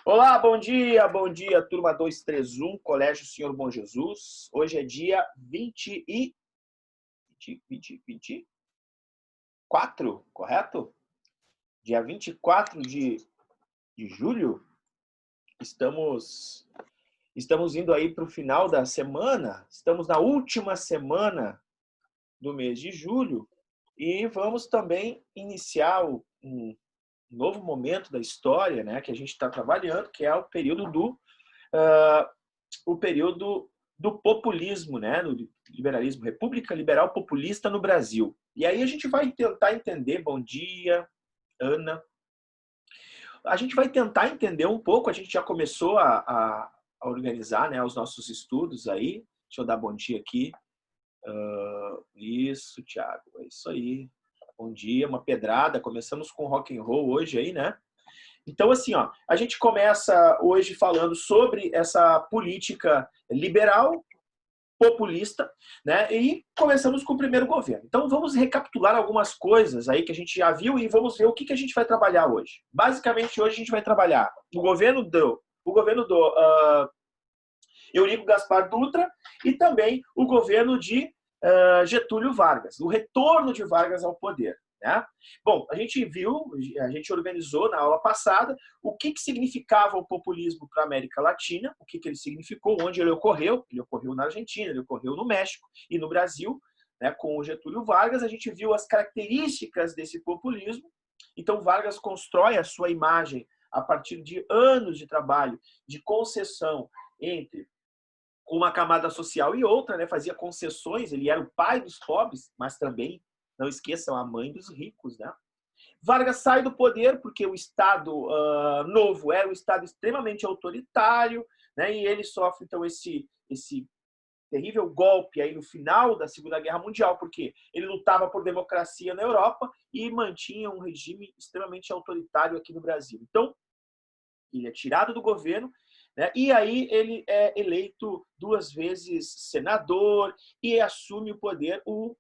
Olá, bom dia, turma 231, Colégio Senhor Bom Jesus. Hoje é dia 24, correto? Dia 24 de julho. Estamos indo aí para o final da semana, estamos na última semana do mês de julho e vamos também iniciar um novo momento da história, né, que a gente está trabalhando, que é o período do populismo, né, do liberalismo, República Liberal Populista no Brasil. E aí a gente vai tentar entender, bom dia, Ana, a gente vai tentar entender um pouco, a gente já começou a organizar, né, os nossos estudos aí. Deixa eu dar bom dia aqui. Isso, Thiago, é isso aí. Bom dia, uma pedrada, começamos com rock and roll hoje aí, né? Então, assim, ó, a gente começa hoje falando sobre essa política liberal, populista, né? E começamos com o primeiro governo. Então, vamos recapitular algumas coisas aí que a gente já viu e vamos ver o que a gente vai trabalhar hoje. Basicamente, hoje a gente vai trabalhar o governo do Eurico Gaspar Dutra e também o governo de Getúlio Vargas, o retorno de Vargas ao poder. Né? Bom, a gente organizou na aula passada o que significava o populismo para a América Latina, o que ele significou, onde ele ocorreu na Argentina, ele ocorreu no México e no Brasil, né, com o Getúlio Vargas. A gente viu as características desse populismo. Então, Vargas constrói a sua imagem a partir de anos de trabalho, de concessão entre uma camada social e outra, né? Fazia concessões, ele era o pai dos pobres, mas também, não esqueçam, a mãe dos ricos, né? Vargas sai do poder porque o Estado novo era um Estado extremamente autoritário, né? E ele sofre, então, esse terrível golpe aí no final da Segunda Guerra Mundial, porque ele lutava por democracia na Europa e mantinha um regime extremamente autoritário aqui no Brasil. Então, ele é tirado do governo, né? E aí ele é eleito 2 vezes senador e assume o poder o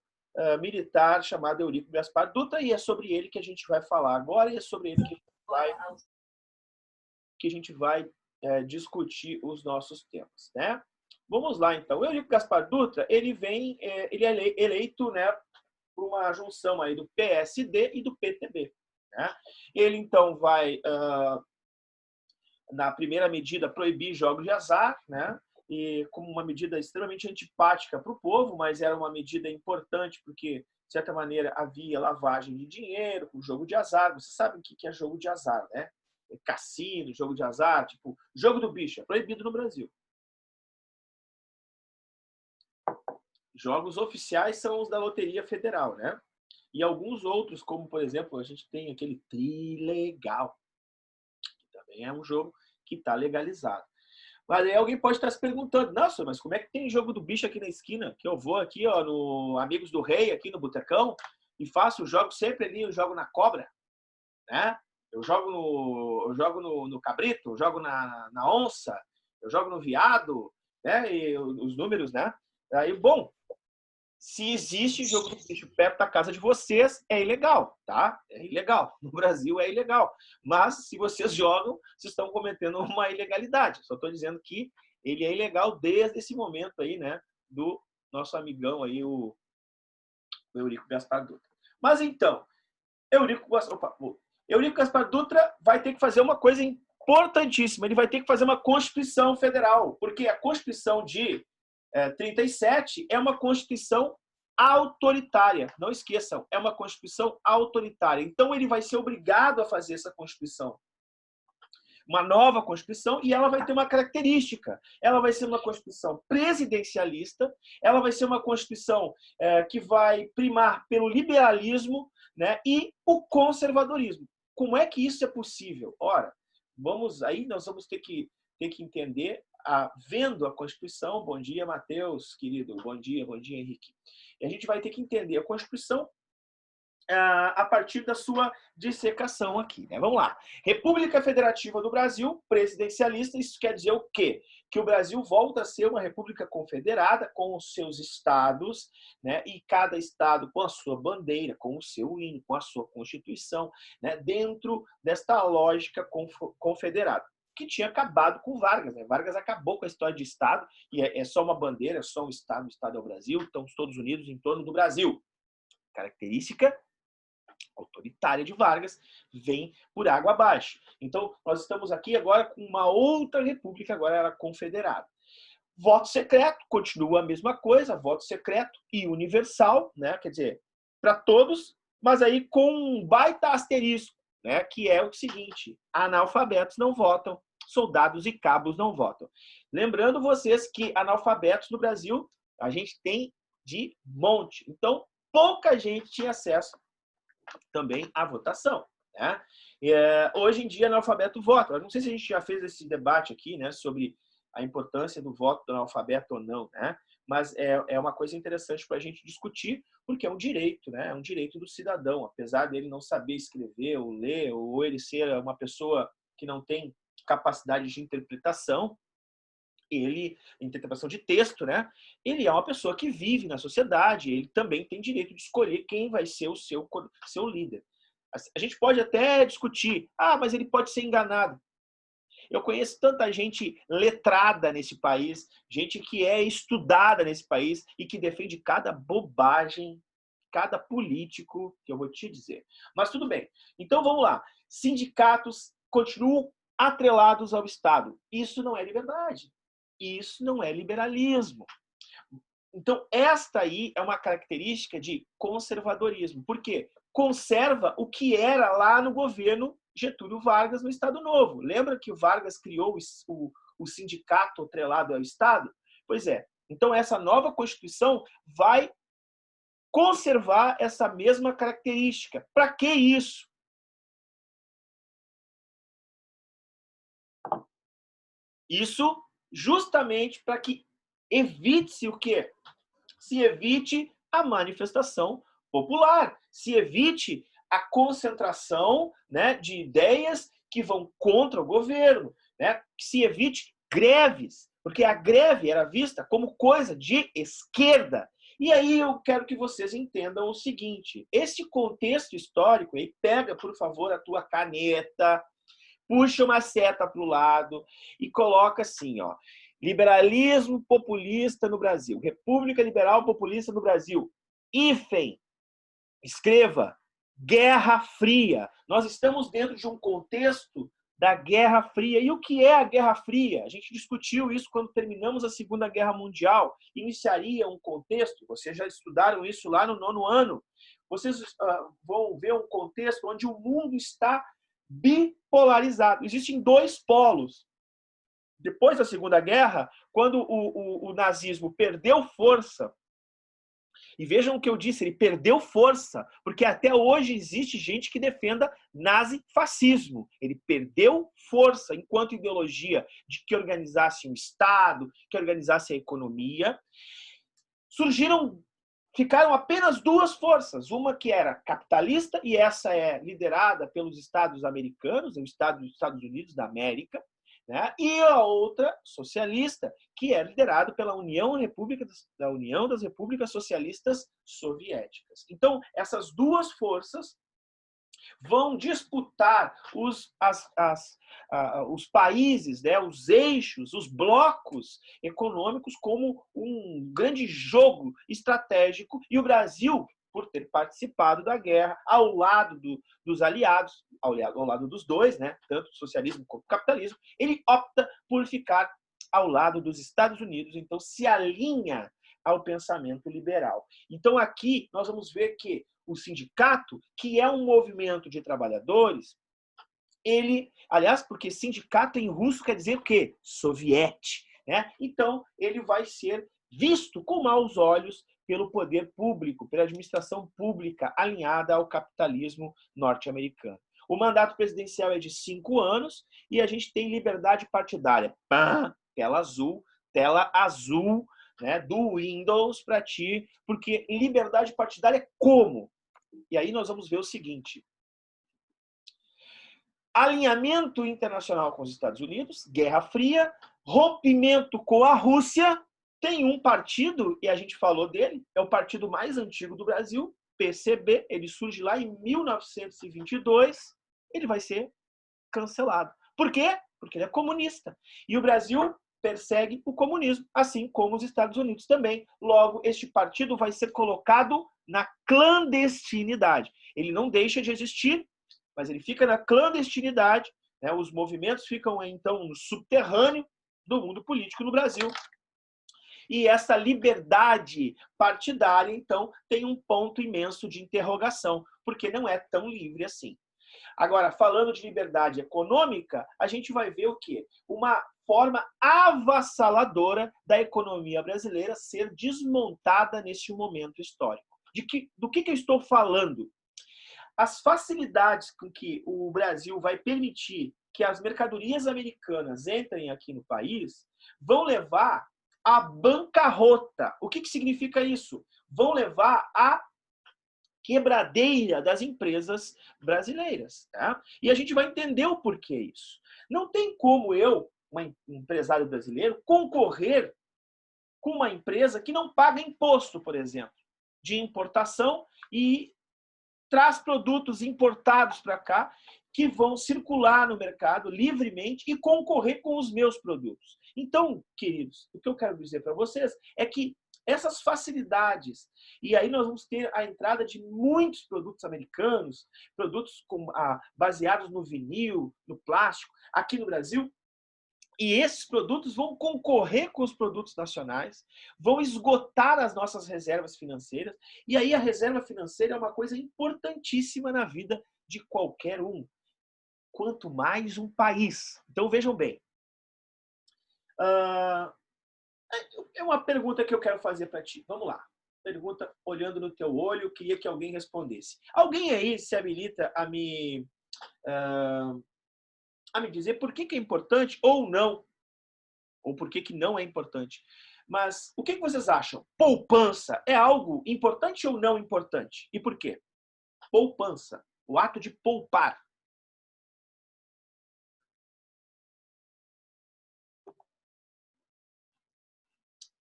militar chamado Eurico Gaspar Dutra, e é sobre ele que a gente vai falar agora, e é sobre ele que a gente vai discutir os nossos temas, né? Vamos lá, então. O Eurico Gaspar Dutra, ele é eleito, né, por uma junção aí do PSD e do PTB, né? Ele, então, vai na primeira medida, proibir jogos de azar, né? E como uma medida extremamente antipática para o povo, mas era uma medida importante porque, de certa maneira, havia lavagem de dinheiro com jogo de azar. Você sabe o que é jogo de azar, né? Cassino, jogo de azar, tipo, jogo do bicho, é proibido no Brasil. Jogos oficiais são os da Loteria Federal, né? E alguns outros, como, por exemplo, a gente tem aquele Trilegal, que também é um jogo que está legalizado. Mas aí alguém pode estar se perguntando, nossa, mas como é que tem jogo do bicho aqui na esquina? Que eu vou aqui, ó, no Amigos do Rei, aqui no Botecão, e faço, jogo sempre ali, eu jogo na cobra, né? Eu jogo no cabrito, eu jogo na onça, eu jogo no veado, né? E os números, né? Aí, bom, se existe jogo do bicho perto da casa de vocês, é ilegal, tá? É ilegal. No Brasil é ilegal. Mas se vocês jogam, vocês estão cometendo uma ilegalidade. Só estou dizendo que ele é ilegal desde esse momento aí, né? Do nosso amigão aí, o Eurico Gaspar Dutra. Mas então, Eurico Gaspar Dutra vai ter que fazer uma coisa importantíssima. Ele vai ter que fazer uma Constituição Federal, porque a Constituição de 37 é uma Constituição autoritária. Não esqueçam, é uma Constituição autoritária. Então, ele vai ser obrigado a fazer essa Constituição. Uma nova Constituição, e ela vai ter uma característica. Ela vai ser uma Constituição presidencialista, ela vai ser uma Constituição que vai primar pelo liberalismo, né, e o conservadorismo. Como é que isso é possível? Ora, nós vamos ter que entender vendo a Constituição. Bom dia, Matheus, querido. Bom dia, Henrique. E a gente vai ter que entender a Constituição a partir da sua dissecação aqui, né? Vamos lá. República Federativa do Brasil, presidencialista, isso quer dizer o quê? Que o Brasil volta a ser uma república confederada com os seus estados, né? E cada estado com a sua bandeira, com o seu hino, com a sua constituição, né? Dentro desta lógica confederada. que tinha acabado com Vargas, né? Vargas acabou com a história de Estado, e é só uma bandeira, é só um Estado, o Estado é o Brasil, estamos todos unidos em torno do Brasil. Característica autoritária de Vargas vem por água abaixo. Então, nós estamos aqui agora com uma outra república, agora ela confederada. Voto secreto, continua a mesma coisa, voto secreto e universal, né? Quer dizer, para todos, mas aí com um baita asterisco, né? Que é o seguinte: analfabetos não votam, soldados e cabos não votam. Lembrando vocês que analfabetos no Brasil a gente tem de monte. Então, pouca gente tinha acesso também à votação, né? Hoje em dia, analfabeto vota. Eu não sei se a gente já fez esse debate aqui, né, sobre a importância do voto do analfabeto ou não, né? Mas é uma coisa interessante para a gente discutir, porque é um direito, né? É um direito do cidadão, apesar dele não saber escrever ou ler, ou ele ser uma pessoa que não tem capacidade de interpretação, interpretação de texto, né? Ele é uma pessoa que vive na sociedade, ele também tem direito de escolher quem vai ser o seu líder. A gente pode até discutir, mas ele pode ser enganado. Eu conheço tanta gente letrada nesse país, gente que é estudada nesse país e que defende cada bobagem, cada político que eu vou te dizer. Mas tudo bem. Então vamos lá. Sindicatos continuam atrelados ao Estado. Isso não é liberdade. Isso não é liberalismo. Então, esta aí é uma característica de conservadorismo. Por quê? Conserva o que era lá no governo Getúlio Vargas no Estado Novo. Lembra que o Vargas criou o sindicato atrelado ao Estado? Pois é. Então, essa nova Constituição vai conservar essa mesma característica. Para que isso? Isso justamente para que evite-se o quê? Se evite a manifestação popular, se evite a concentração, né, de ideias que vão contra o governo, né? Se evite greves, porque a greve era vista como coisa de esquerda. E aí eu quero que vocês entendam o seguinte: esse contexto histórico, aí pega, por favor, a tua caneta, puxa uma seta para o lado e coloca assim, ó: liberalismo populista no Brasil, República Liberal Populista no Brasil, hífen, escreva, Guerra Fria. Nós estamos dentro de um contexto da Guerra Fria. E o que é a Guerra Fria? A gente discutiu isso quando terminamos a Segunda Guerra Mundial. Iniciaria um contexto, vocês já estudaram isso lá no 9º ano, vocês vão ver um contexto onde o mundo está bipolarizado. Existem dois polos. Depois da Segunda Guerra, quando o nazismo perdeu força, e vejam o que eu disse, ele perdeu força, porque até hoje existe gente que defenda nazifascismo. Ele perdeu força enquanto ideologia de que organizasse um Estado, que organizasse a economia. Ficaram apenas duas forças, uma que era capitalista, e essa é liderada pelos Estados americanos, o Estado dos Estados Unidos da América, né? E a outra socialista, que é liderada pela União das Repúblicas Socialistas Soviéticas. Então, essas duas forças vão disputar os países, né, os eixos, os blocos econômicos como um grande jogo estratégico, e o Brasil, por ter participado da guerra ao lado dos aliados, ao lado dos dois, né, tanto o socialismo como o capitalismo, ele opta por ficar ao lado dos Estados Unidos, então se alinha ao pensamento liberal. Então aqui nós vamos ver que o sindicato, que é um movimento de trabalhadores, aliás, porque sindicato em russo quer dizer o quê? Soviete, né? Então, ele vai ser visto com maus olhos pelo poder público, pela administração pública alinhada ao capitalismo norte-americano. O mandato presidencial é de 5 anos e a gente tem liberdade partidária. Tela azul, né, do Windows para ti, porque liberdade partidária como? E aí nós vamos ver o seguinte: alinhamento internacional com os Estados Unidos, Guerra Fria, rompimento com a Rússia, tem um partido, e a gente falou dele, é o partido mais antigo do Brasil, PCB, ele surge lá em 1922, ele vai ser cancelado. Por quê? porque ele é comunista. E o Brasil persegue o comunismo, assim como os Estados Unidos também. Logo, este partido vai ser colocado na clandestinidade. Ele não deixa de existir, mas ele fica na clandestinidade, né? Os movimentos ficam, então, no subterrâneo do mundo político no Brasil. E essa liberdade partidária, então, tem um ponto imenso de interrogação, porque não é tão livre assim. Agora, falando de liberdade econômica, a gente vai ver o quê? Uma forma avassaladora da economia brasileira ser desmontada neste momento histórico. Do que eu estou falando? As facilidades com que o Brasil vai permitir que as mercadorias americanas entrem aqui no país vão levar à bancarrota. O que significa isso? Vão levar à quebradeira das empresas brasileiras. Tá? E a gente vai entender o porquê isso. Não tem como eu, um empresário brasileiro, concorrer com uma empresa que não paga imposto, por exemplo, de importação e traz produtos importados para cá que vão circular no mercado livremente e concorrer com os meus produtos. Então, queridos, o que eu quero dizer para vocês é que essas facilidades, e aí nós vamos ter a entrada de muitos produtos americanos, produtos baseados no vinil, no plástico, aqui no Brasil, e esses produtos vão concorrer com os produtos nacionais, vão esgotar as nossas reservas financeiras, e aí a reserva financeira é uma coisa importantíssima na vida de qualquer um. Quanto mais um país. Então vejam bem. É uma pergunta que eu quero fazer para ti. Vamos lá. Pergunta olhando no teu olho, eu queria que alguém respondesse. Alguém aí se habilita a me dizer por que é importante ou não, ou por que não é importante. Mas o que vocês acham? Poupança é algo importante ou não importante? E por quê? Poupança, o ato de poupar.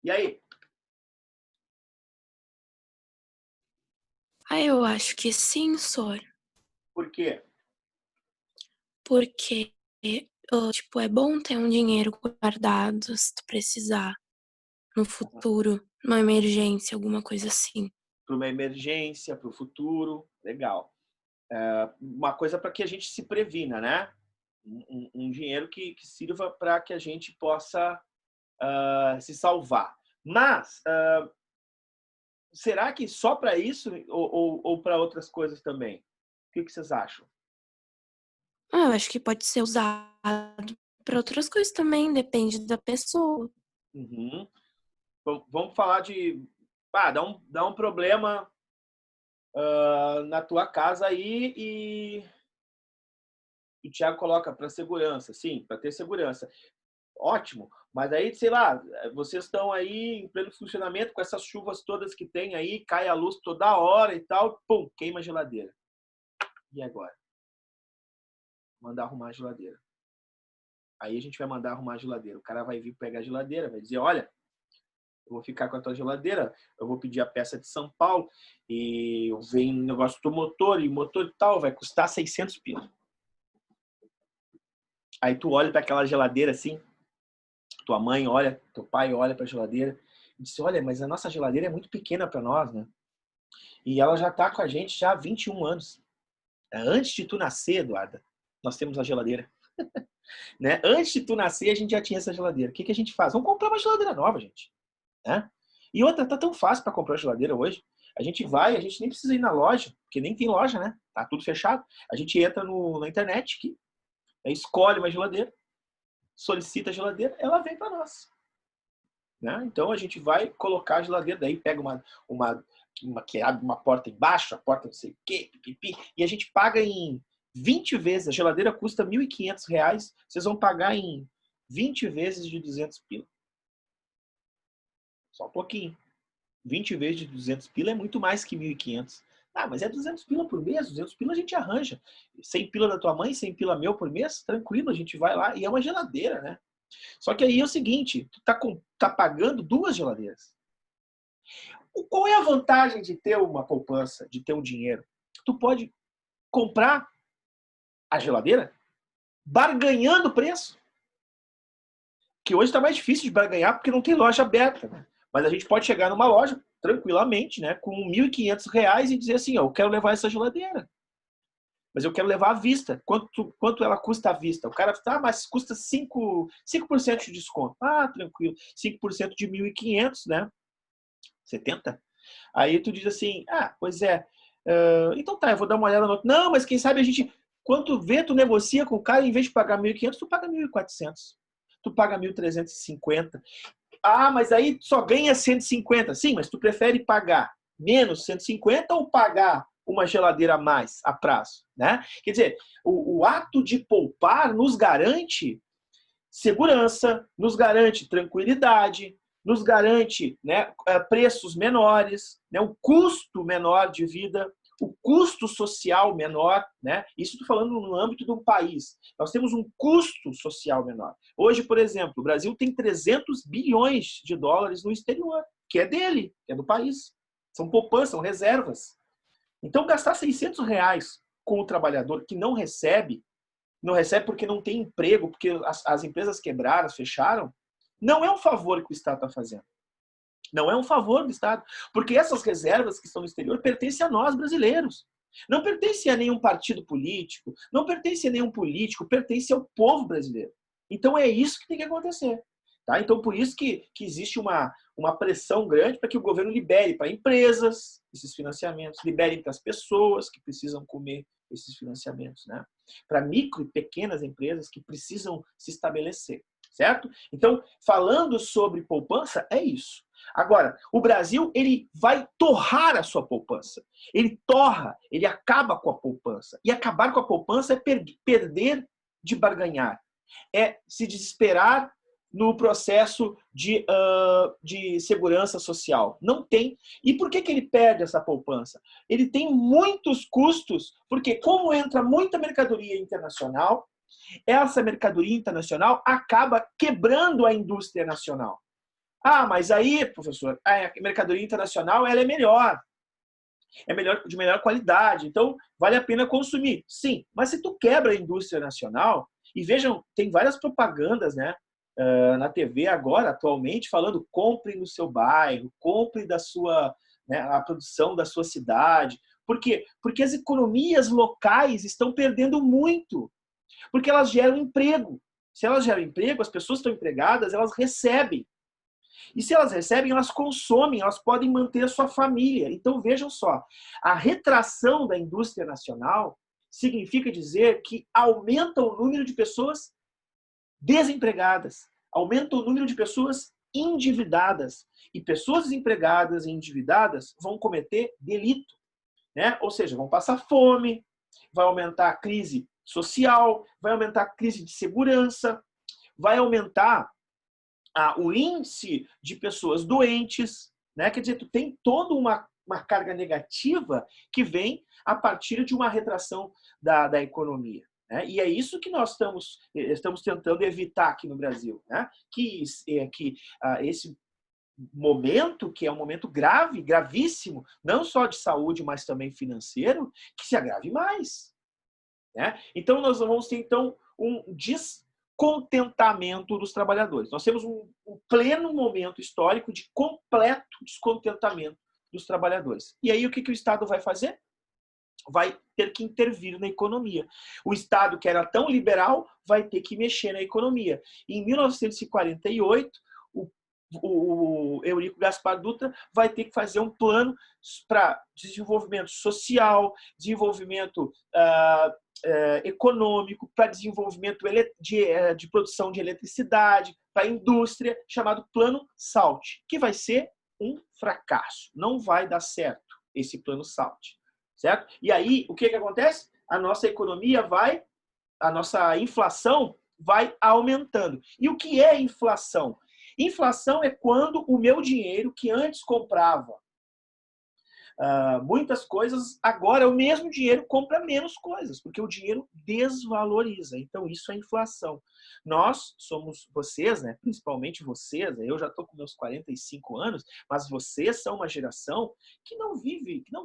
E aí? Eu acho que sim, Sor. Por quê? Porque, tipo, é bom ter um dinheiro guardado se tu precisar no futuro, numa emergência, alguma coisa assim. Para uma emergência, para o futuro, legal. Uma coisa para que a gente se previna, né? Um dinheiro que sirva para que a gente possa se salvar. Mas, será que só para isso ou para outras coisas também? O que vocês acham? Eu acho que pode ser usado para outras coisas também, depende da pessoa. Uhum. Vamos falar de... dá um problema na tua casa aí e o Thiago coloca para segurança. Sim, para ter segurança. Ótimo, mas aí, sei lá, vocês estão aí em pleno funcionamento com essas chuvas todas que tem aí, cai a luz toda hora e tal, pum, queima a geladeira. E agora? Mandar arrumar a geladeira. Aí a gente vai mandar arrumar a geladeira. O cara vai vir pegar a geladeira, vai dizer, olha, eu vou ficar com a tua geladeira, eu vou pedir a peça de São Paulo e vem um negócio do motor e o motor e tal, vai custar 600 pila. Aí tu olha para aquela geladeira assim, tua mãe olha, teu pai olha para a geladeira e diz, olha, mas a nossa geladeira é muito pequena para nós, né? E ela já está com a gente já há 21 anos. Antes de tu nascer, Eduarda, nós temos a geladeira. Né? Antes de tu nascer, a gente já tinha essa geladeira. O que a gente faz? Vamos comprar uma geladeira nova, gente. Né? E outra, tá tão fácil para comprar geladeira hoje. A gente nem precisa ir na loja, porque nem tem loja, né? Tá tudo fechado. A gente entra na internet aqui, escolhe uma geladeira, solicita a geladeira, ela vem para nós. Né? Então a gente vai colocar a geladeira, daí pega uma que abre uma porta embaixo, a porta não sei o quê, pipipi, e a gente paga em 20 vezes. A geladeira custa R$ 1.500, vocês vão pagar em 20 vezes de 200 pila. Só um pouquinho. 20 vezes de 200 pila é muito mais que 1.500. Mas é 200 pila por mês, 200 pila a gente arranja. 100 pila da tua mãe, 100 pila meu por mês, tranquilo, a gente vai lá. E é uma geladeira, né? Só que aí é o seguinte, tu tá pagando 2 geladeiras. Qual é a vantagem de ter uma poupança, de ter um dinheiro? Tu pode comprar a geladeira barganhando o preço. que hoje está mais difícil de barganhar porque não tem loja aberta, né? Mas a gente pode chegar numa loja tranquilamente, né, com R$ 1.500 e dizer assim, ó, eu quero levar essa geladeira, mas eu quero levar à vista. Quanto ela custa à vista? O cara fala, mas custa 5% de desconto. Ah, tranquilo. 5% de 1.500, né? 70? Aí tu diz assim, ah, pois é. Então tá, eu vou dar uma olhada no outro. Não, mas quem sabe a gente, quando vê, tu negocia com o cara, em vez de pagar 1.500, tu paga 1.400. Tu paga 1.350. Ah, mas aí só ganha 150. Sim, mas tu prefere pagar menos 150 ou pagar uma geladeira a mais a prazo, né? Quer dizer, o ato de poupar nos garante segurança, nos garante tranquilidade, nos garante, né, preços menores, né, um custo menor de vida, o custo social menor, né? Isso estou falando no âmbito de um país. Nós temos um custo social menor. Hoje, por exemplo, o Brasil tem 300 bilhões de dólares no exterior, que é dele, que é do país. São poupanças, são reservas. Então, gastar R$ 600 com o trabalhador que não recebe porque não tem emprego, porque as empresas quebraram, fecharam, não é um favor que o Estado está fazendo. Não é um favor do Estado. Porque essas reservas que estão no exterior pertencem a nós, brasileiros. Não pertencem a nenhum partido político, não pertencem a nenhum político, pertencem ao povo brasileiro. Então é isso que tem que acontecer. Tá? Então por isso que existe uma pressão grande para que o governo libere para empresas esses financiamentos, libere para as pessoas que precisam comer esses financiamentos, né? Para micro e pequenas empresas que precisam se estabelecer, certo? Então, falando sobre poupança, é isso. Agora, o Brasil, ele vai torrar a sua poupança. Ele torra, ele acaba com a poupança. E acabar com a poupança é perder de barganhar. É se desesperar no processo de segurança social. Não tem. E por que ele perde essa poupança? Ele tem muitos custos, porque como entra muita mercadoria internacional, essa mercadoria internacional acaba quebrando a indústria nacional. Ah, mas aí, professor, a mercadoria internacional ela é melhor de melhor qualidade, então vale a pena consumir. Sim, mas se tu quebra a indústria nacional, e vejam, tem várias propagandas, né, na TV agora, atualmente, falando compre no seu bairro, compre da sua, né, a produção da sua cidade. Por quê? Porque as economias locais estão perdendo muito, porque elas geram emprego. Se elas geram emprego, as pessoas estão empregadas, elas recebem. E se elas recebem, elas consomem, elas podem manter a sua família. Então, vejam só, a retração da indústria nacional significa dizer que aumenta o número de pessoas desempregadas, aumenta o número de pessoas endividadas. E pessoas desempregadas e endividadas vão cometer delito, né? Ou seja, vão passar fome, vai aumentar a crise social, vai aumentar a crise de segurança, vai aumentar o índice de pessoas doentes, né? Quer dizer, tu tem toda uma carga negativa que vem a partir de uma retração da economia. Né? E é isso que nós estamos tentando evitar aqui no Brasil. Né? Que esse momento, que é um momento grave, gravíssimo, não só de saúde, mas também financeiro, que se agrave mais. Né? Então, nós vamos ter então um descontentamento dos trabalhadores. Nós temos um pleno momento histórico de completo descontentamento dos trabalhadores. E aí, o que o Estado vai fazer? Vai ter que intervir na economia. O Estado, que era tão liberal, vai ter que mexer na economia. Em 1948, o Eurico Gaspar Dutra vai ter que fazer um plano para desenvolvimento social, desenvolvimento econômico, para desenvolvimento de produção de eletricidade, para a indústria, chamado Plano SALT, que vai ser um fracasso. Não vai dar certo esse Plano SALT. Certo? E aí, o que acontece? A nossa economia a nossa inflação vai aumentando. E o que é inflação? Inflação é quando o meu dinheiro, que antes comprava muitas coisas, agora o mesmo dinheiro compra menos coisas, porque o dinheiro desvaloriza. Então, isso é inflação. Nós somos, vocês, né, principalmente vocês, eu já estou com meus 45 anos, mas vocês são uma geração que não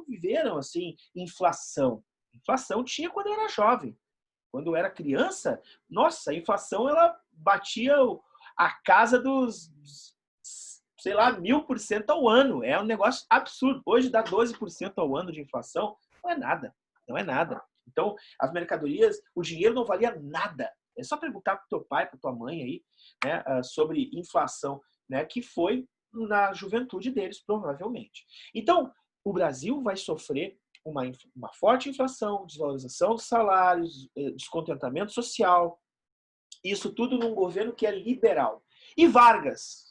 viveram assim inflação. Inflação tinha quando eu era jovem. Quando eu era criança, nossa, a inflação ela batia a casa dos, sei lá, 1000% ao ano. É um negócio absurdo. Hoje dá 12% ao ano de inflação. Não é nada. Não é nada. Então, as mercadorias, o dinheiro não valia nada. É só perguntar para o teu pai, para tua mãe aí, né, sobre inflação, né, que foi na juventude deles, provavelmente. Então, o Brasil vai sofrer uma forte inflação, desvalorização dos salários, descontentamento social, isso tudo num governo que é liberal. E Vargas?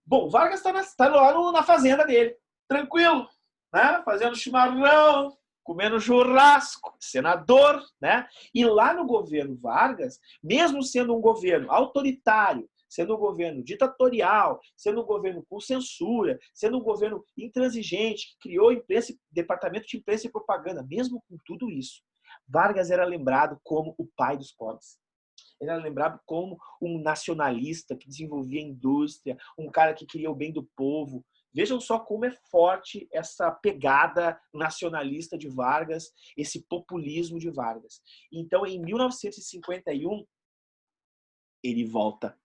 Bom, Vargas está lá na fazenda dele, tranquilo, né? Fazendo chimarrão, comendo churrasco, senador, né? E lá no governo Vargas, mesmo sendo um governo autoritário, sendo um governo ditatorial, sendo um governo com censura, sendo um governo intransigente, que criou imprensa, departamento de imprensa e propaganda, mesmo com tudo isso, Vargas era lembrado como o pai dos pobres. Ele era lembrado como um nacionalista que desenvolvia indústria, um cara que queria o bem do povo. Vejam só como é forte essa pegada nacionalista de Vargas, esse populismo de Vargas. Então, em 1951, ele volta.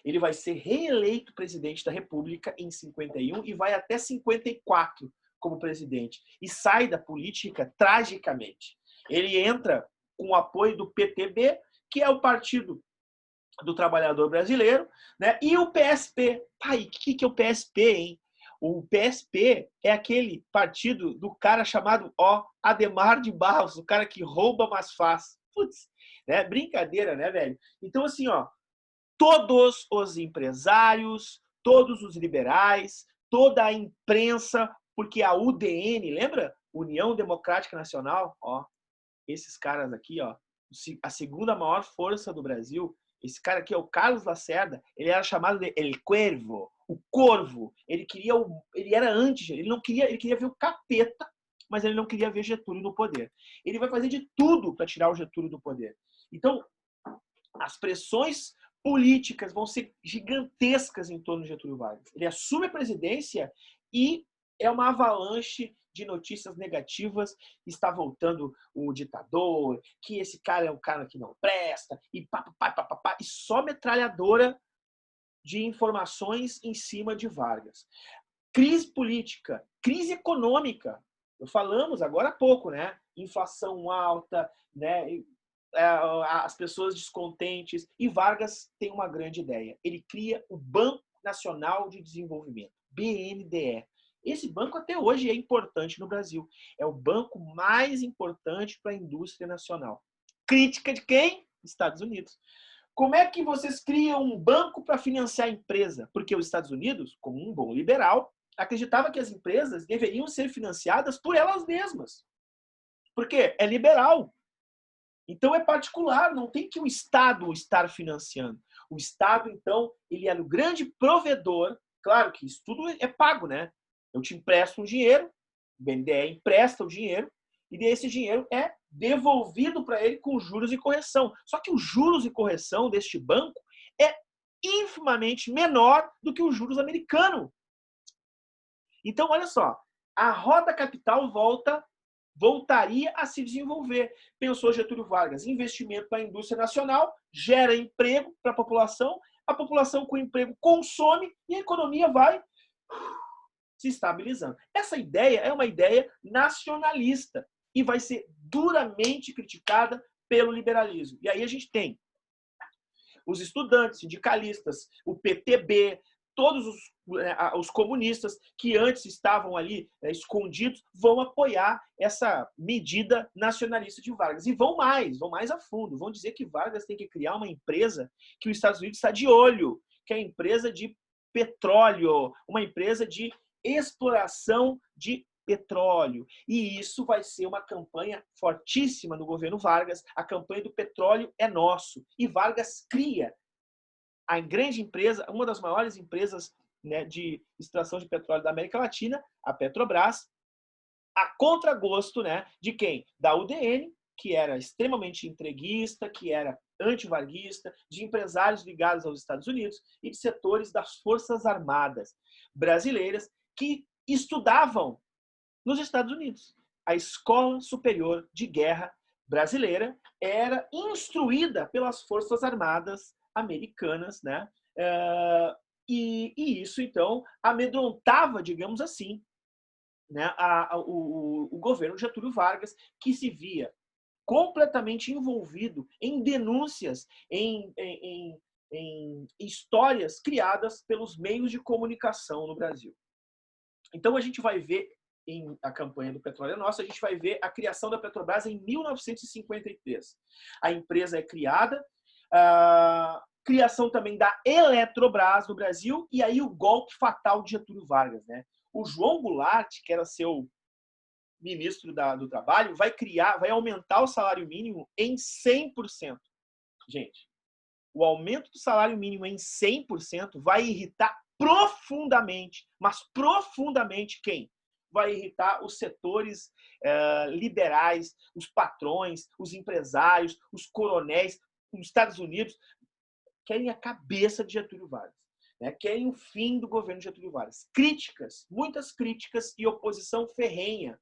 Ele vai ser reeleito presidente da República em 51 e vai até 54 como presidente. E sai da política tragicamente. Ele entra com o apoio do PTB, que é o Partido do Trabalhador Brasileiro, né? E o PSP. Pai, o que é o PSP, hein? O PSP é aquele partido do cara chamado Adhemar de Barros, o cara que rouba, mas faz. Putz, né? Brincadeira, né, velho? Então, assim, todos os empresários, todos os liberais, toda a imprensa, porque a UDN, lembra? União Democrática Nacional, esses caras aqui, a segunda maior força do Brasil, esse cara aqui é o Carlos Lacerda, ele era chamado de El Cuervo, o Corvo. Ele era antes, ele queria ver o capeta, mas ele não queria ver Getúlio no poder. Ele vai fazer de tudo para tirar o Getúlio do poder. Então, as pressões políticas vão ser gigantescas em torno de Getúlio Vargas. Ele assume a presidência e é uma avalanche de notícias negativas, está voltando o ditador, que esse cara é um cara que não presta, e e só metralhadora de informações em cima de Vargas. Crise política, crise econômica, falamos agora há pouco, né? Inflação alta, né? As pessoas descontentes, e Vargas tem uma grande ideia. Ele cria o Banco Nacional de Desenvolvimento, BNDE. Esse banco até hoje é importante no Brasil. É o banco mais importante para a indústria nacional. Crítica de quem? Estados Unidos. Como é que vocês criam um banco para financiar a empresa? Porque os Estados Unidos, como um bom liberal, acreditava que as empresas deveriam ser financiadas por elas mesmas. Porque é liberal. Então é particular, não tem que o Estado estar financiando. O Estado, então, ele é o grande provedor. Claro que isso tudo é pago, né? Eu te empresto um dinheiro, o BNDE empresta o dinheiro, e esse dinheiro é devolvido para ele com juros e correção. Só que os juros e correção deste banco é infimamente menor do que os juros americanos. Então, olha só, a roda capital voltaria a se desenvolver. Pensou Getúlio Vargas, investimento para a indústria nacional, gera emprego para a população com emprego consome e a economia vai se estabilizando. Essa ideia é uma ideia nacionalista e vai ser duramente criticada pelo liberalismo. E aí a gente tem os estudantes, sindicalistas, o PTB, todos os comunistas que antes estavam ali escondidos vão apoiar essa medida nacionalista de Vargas. E vão mais a fundo. Vão dizer que Vargas tem que criar uma empresa que os Estados Unidos está de olho, que é a empresa de petróleo, uma empresa de exploração de petróleo. E isso vai ser uma campanha fortíssima no governo Vargas. A campanha do petróleo é nosso. E Vargas cria a grande empresa, uma das maiores empresas, né, de extração de petróleo da América Latina, a Petrobras, a contragosto, né, de quem? Da UDN, que era extremamente entreguista, que era antivarguista, de empresários ligados aos Estados Unidos e de setores das Forças Armadas brasileiras que estudavam nos Estados Unidos. A Escola Superior de Guerra Brasileira era instruída pelas Forças Armadas americanas, né? E isso, então, amedrontava, digamos assim, né, o governo Getúlio Vargas, que se via completamente envolvido em denúncias, em histórias criadas pelos meios de comunicação no Brasil. Então, a gente vai ver, em A Campanha do Petróleo é Nosso, a gente vai ver a criação da Petrobras em 1953. A empresa é criada, a criação também da Eletrobras no Brasil, e aí o golpe fatal de Getúlio Vargas, né? O João Goulart, que era seu ministro do Trabalho, vai aumentar o salário mínimo em 100%. Gente, o aumento do salário mínimo em 100% vai irritar profundamente, mas profundamente quem? Vai irritar os setores liberais, os patrões, os empresários, os coronéis. Os Estados Unidos querem a cabeça de Getúlio Vargas, né? Querem o fim do governo de Getúlio Vargas. Críticas, muitas críticas e oposição ferrenha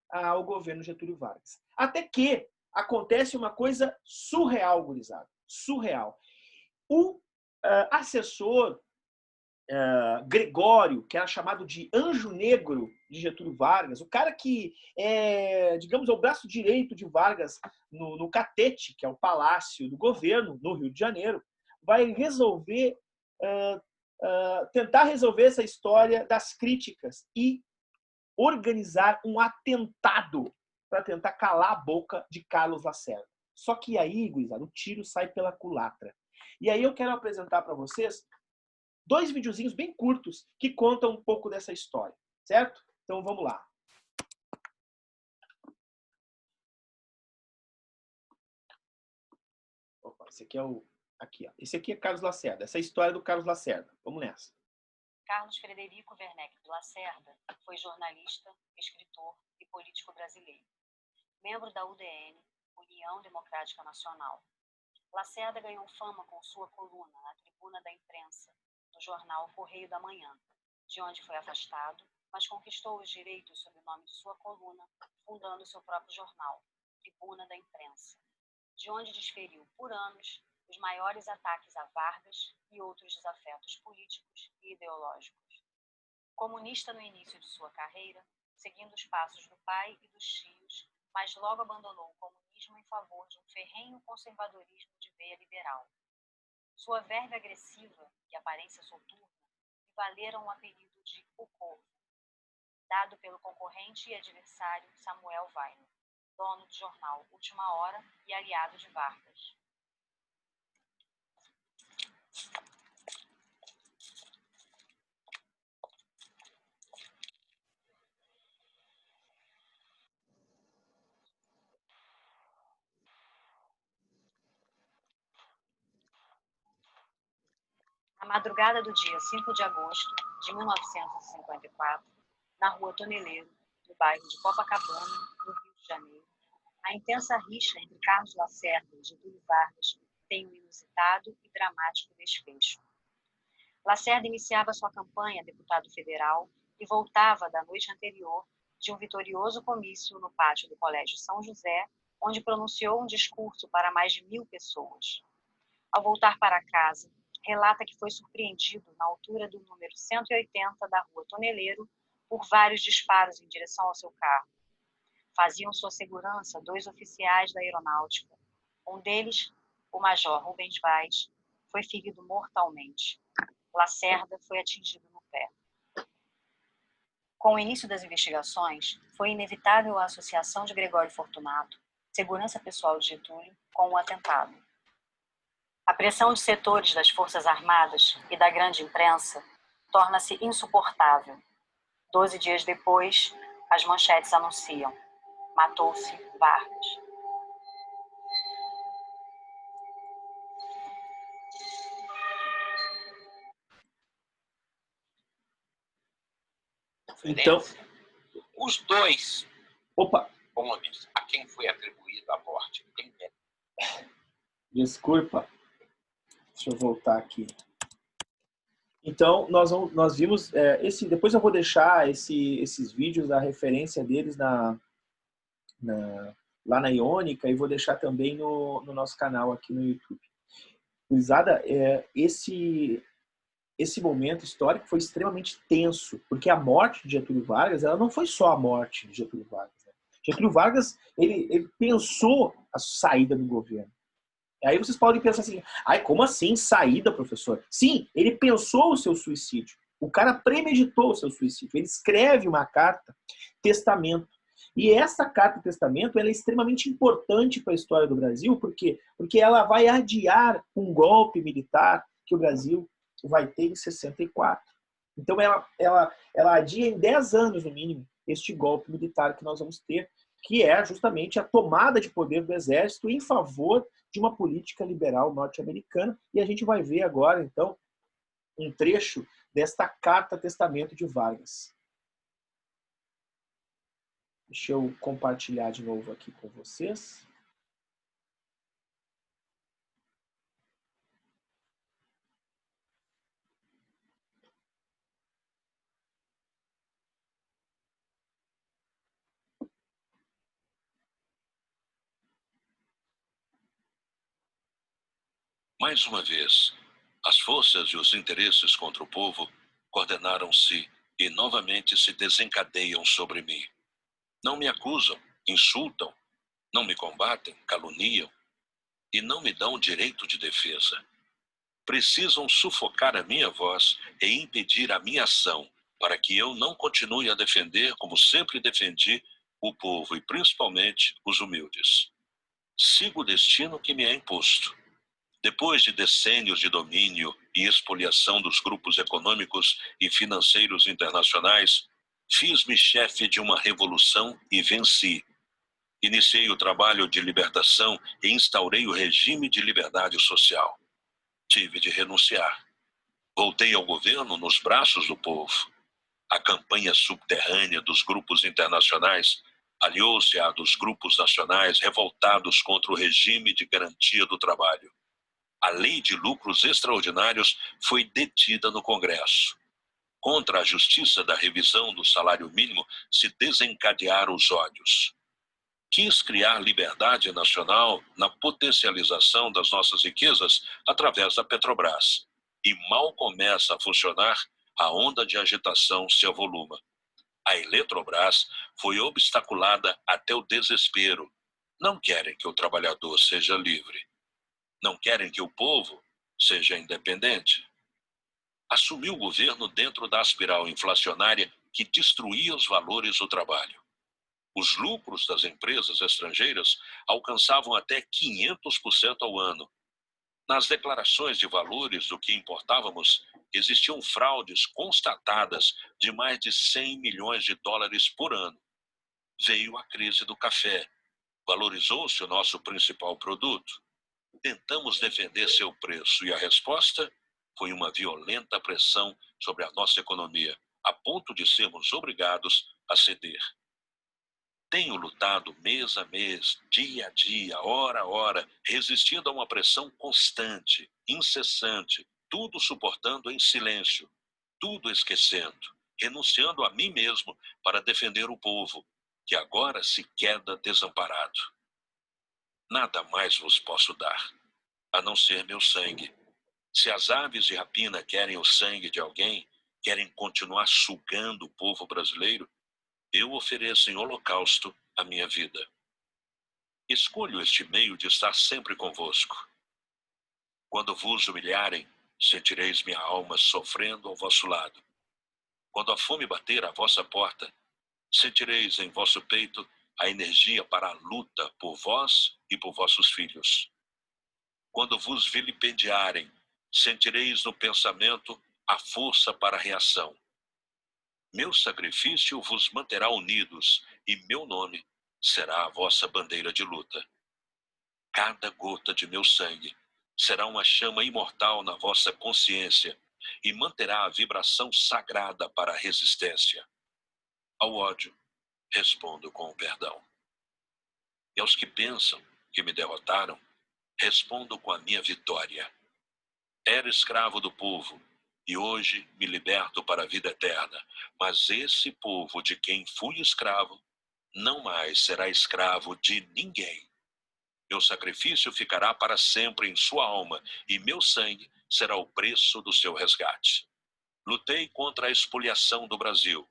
ao governo Getúlio Vargas. Até que acontece uma coisa surreal, gurizada. Surreal. O assessor Gregório, que era chamado de Anjo Negro de Getúlio Vargas, o cara que é, digamos, é o braço direito de Vargas no Catete, que é o palácio do governo, no Rio de Janeiro, vai resolver, tentar resolver essa história das críticas e organizar um atentado para tentar calar a boca de Carlos Lacerda. Só que aí, gurizada, o tiro sai pela culatra. E aí eu quero apresentar para vocês 2 videozinhos bem curtos que contam um pouco dessa história, certo? Então vamos lá. Opa, esse aqui é o... Aqui, ó. Esse aqui é Carlos Lacerda. Essa é a história do Carlos Lacerda. Vamos nessa. Carlos Frederico Werneck de Lacerda foi jornalista, escritor e político brasileiro. Membro da UDN, União Democrática Nacional. Lacerda ganhou fama com sua coluna na Tribuna da Imprensa, do jornal Correio da Manhã, de onde foi afastado, mas conquistou os direitos sob o nome de sua coluna, fundando seu próprio jornal, Tribuna da Imprensa, de onde desferiu por anos os maiores ataques a Vargas e outros desafetos políticos e ideológicos. Comunista no início de sua carreira, seguindo os passos do pai e dos tios, mas logo abandonou o comunismo em favor de um ferrenho conservadorismo de veia liberal. Sua verve agressiva e aparência soturna lhe valeram o apelido de O Corvo, dado pelo concorrente e adversário Samuel Weiner, dono do jornal Última Hora e aliado de Vargas. Na madrugada do dia 5 de agosto de 1954, na rua Toneleiro, no bairro de Copacabana, no Rio de Janeiro, a intensa rixa entre Carlos Lacerda e Getúlio Vargas tem um inusitado e dramático desfecho. Lacerda iniciava sua campanha a deputado federal e voltava da noite anterior de um vitorioso comício no pátio do Colégio São José, onde pronunciou um discurso para mais de 1000 pessoas. Ao voltar para casa, relata que foi surpreendido na altura do número 180 da rua Toneleiro por vários disparos em direção ao seu carro. Faziam sua segurança 2 oficiais da aeronáutica. Um deles, o major Rubens Vaz, foi ferido mortalmente. Lacerda foi atingido no pé. Com o início das investigações, foi inevitável a associação de Gregório Fortunato, segurança pessoal de Getúlio, com o atentado. A pressão de setores das Forças Armadas e da grande imprensa torna-se insuportável. 12 dias depois, as manchetes anunciam: matou-se Vargas. Então, os 2 opa, homens a quem foi atribuído a morte. desculpa. Deixa eu voltar aqui. Então, nós vimos... depois eu vou deixar esses vídeos, a referência deles lá na Iônica, e vou deixar também no nosso canal aqui no YouTube. Gurizada, esse momento histórico foi extremamente tenso, porque a morte de Getúlio Vargas, ela não foi só a morte de Getúlio Vargas. Né? Getúlio Vargas, ele pensou a saída do governo. Aí vocês podem pensar assim, ai, como assim saída, professor? Sim, ele pensou o seu suicídio. O cara premeditou o seu suicídio. Ele escreve uma carta, testamento. E essa carta testamento ela é extremamente importante para a história do Brasil, por quê? Porque ela vai adiar um golpe militar que o Brasil vai ter em 64. Então ela adia em 10 anos, no mínimo, este golpe militar que nós vamos ter, que é justamente a tomada de poder do Exército em favor de uma política liberal norte-americana. E a gente vai ver agora, então, um trecho desta carta testamento de Vargas. Deixa eu compartilhar de novo aqui com vocês. Mais uma vez, as forças e os interesses contra o povo coordenaram-se e novamente se desencadeiam sobre mim. Não me acusam, insultam, não me combatem, caluniam e não me dão direito de defesa. Precisam sufocar a minha voz e impedir a minha ação para que eu não continue a defender, como sempre defendi, o povo e principalmente os humildes. Sigo o destino que me é imposto. Depois de decênios de domínio e expoliação dos grupos econômicos e financeiros internacionais, fiz-me chefe de uma revolução e venci. Iniciei o trabalho de libertação e instaurei o regime de liberdade social. Tive de renunciar. Voltei ao governo nos braços do povo. A campanha subterrânea dos grupos internacionais aliou-se à dos grupos nacionais revoltados contra o regime de garantia do trabalho. A lei de lucros extraordinários foi detida no Congresso. Contra a justiça da revisão do salário mínimo se desencadearam os ódios. Quis criar liberdade nacional na potencialização das nossas riquezas através da Petrobras. E mal começa a funcionar, a onda de agitação se avoluma. A Eletrobras foi obstaculada até o desespero. Não querem que o trabalhador seja livre. Não querem que o povo seja independente. Assumiu o governo dentro da espiral inflacionária que destruía os valores do trabalho. Os lucros das empresas estrangeiras alcançavam até 500% ao ano. Nas declarações de valores do que importávamos, existiam fraudes constatadas de mais de 100 milhões de dólares por ano. Veio a crise do café. Valorizou-se o nosso principal produto. Tentamos defender seu preço e a resposta foi uma violenta pressão sobre a nossa economia, a ponto de sermos obrigados a ceder. Tenho lutado mês a mês, dia a dia, hora a hora, resistindo a uma pressão constante, incessante, tudo suportando em silêncio, tudo esquecendo, renunciando a mim mesmo para defender o povo, que agora se queda desamparado. Nada mais vos posso dar, a não ser meu sangue. Se as aves de rapina querem o sangue de alguém, querem continuar sugando o povo brasileiro, eu ofereço em holocausto a minha vida. Escolho este meio de estar sempre convosco. Quando vos humilharem, sentireis minha alma sofrendo ao vosso lado. Quando a fome bater à vossa porta, sentireis em vosso peito a energia para a luta por vós e por vossos filhos. Quando vos vilipendiarem, sentireis no pensamento a força para a reação. Meu sacrifício vos manterá unidos e meu nome será a vossa bandeira de luta. Cada gota de meu sangue será uma chama imortal na vossa consciência e manterá a vibração sagrada para a resistência. Ao ódio, respondo com o perdão. E aos que pensam que me derrotaram, respondo com a minha vitória. Era escravo do povo, e hoje me liberto para a vida eterna. Mas esse povo de quem fui escravo, não mais será escravo de ninguém. Meu sacrifício ficará para sempre em sua alma, e meu sangue será o preço do seu resgate. Lutei contra a expoliação do Brasil.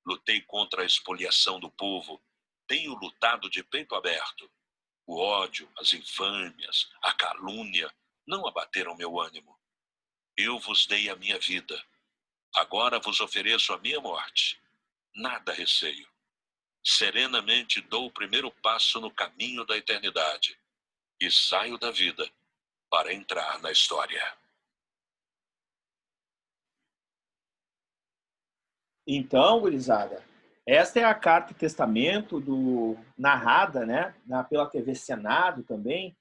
Lutei contra a expoliação do povo. Tenho lutado de peito aberto. O ódio, as infâmias, a calúnia não abateram meu ânimo. Eu vos dei a minha vida. Agora vos ofereço a minha morte. Nada receio. Serenamente dou o primeiro passo no caminho da eternidade e saio da vida para entrar na história. Então, gurizada, esta é a carta de testamento narrada, né, pela TV Senado também,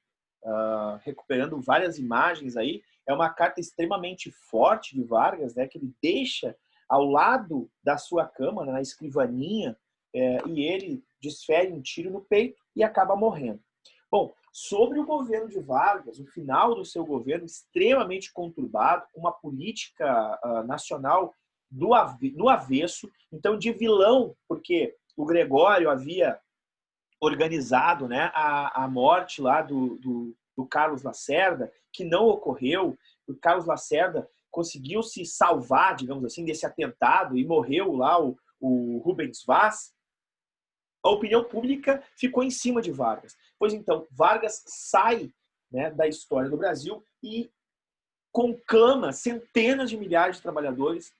recuperando várias imagens aí. É uma carta extremamente forte de Vargas, né, que ele deixa ao lado da sua cama, na escrivaninha, e ele desfere um tiro no peito e acaba morrendo. Bom, sobre o governo de Vargas, o final do seu governo extremamente conturbado, com uma política nacional no avesso, então de vilão, porque o Gregório havia organizado, né, a morte lá do Carlos Lacerda, que não ocorreu. O Carlos Lacerda conseguiu se salvar, digamos assim, desse atentado e morreu lá o Rubens Vaz. A opinião pública ficou em cima de Vargas. Pois então, Vargas sai, né, da história do Brasil e conclama centenas de milhares de trabalhadores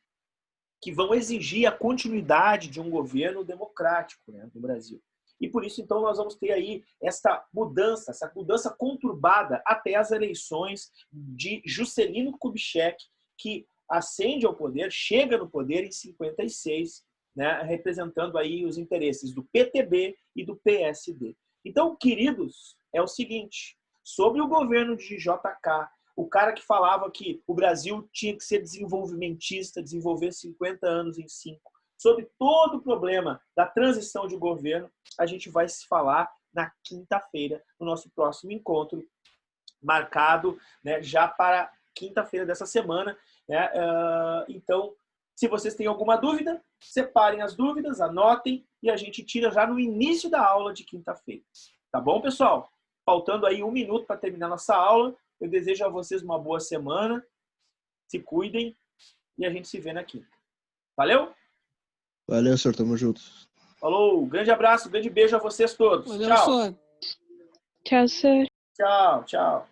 que vão exigir a continuidade de um governo democrático, né, no Brasil. E por isso, então, nós vamos ter aí essa mudança conturbada até as eleições de Juscelino Kubitschek, que ascende ao poder, chega no poder em 56, né, representando aí os interesses do PTB e do PSD. Então, queridos, é o seguinte, sobre o governo de JK, o cara que falava que o Brasil tinha que ser desenvolvimentista, desenvolver 50 anos em 5, sobre todo o problema da transição de governo, a gente vai se falar na quinta-feira, no nosso próximo encontro, marcado, né, já para quinta-feira dessa semana. Né? Então, se vocês têm alguma dúvida, separem as dúvidas, anotem e a gente tira já no início da aula de quinta-feira. Tá bom, pessoal? Faltando aí 1 minuto para terminar nossa aula, eu desejo a vocês uma boa semana, se cuidem e a gente se vê na quinta. Valeu? Valeu, senhor. Tamo junto. Falou, grande abraço, grande beijo a vocês todos. Valeu, Tchau. senhor. Tchau, senhor. Tchau, tchau.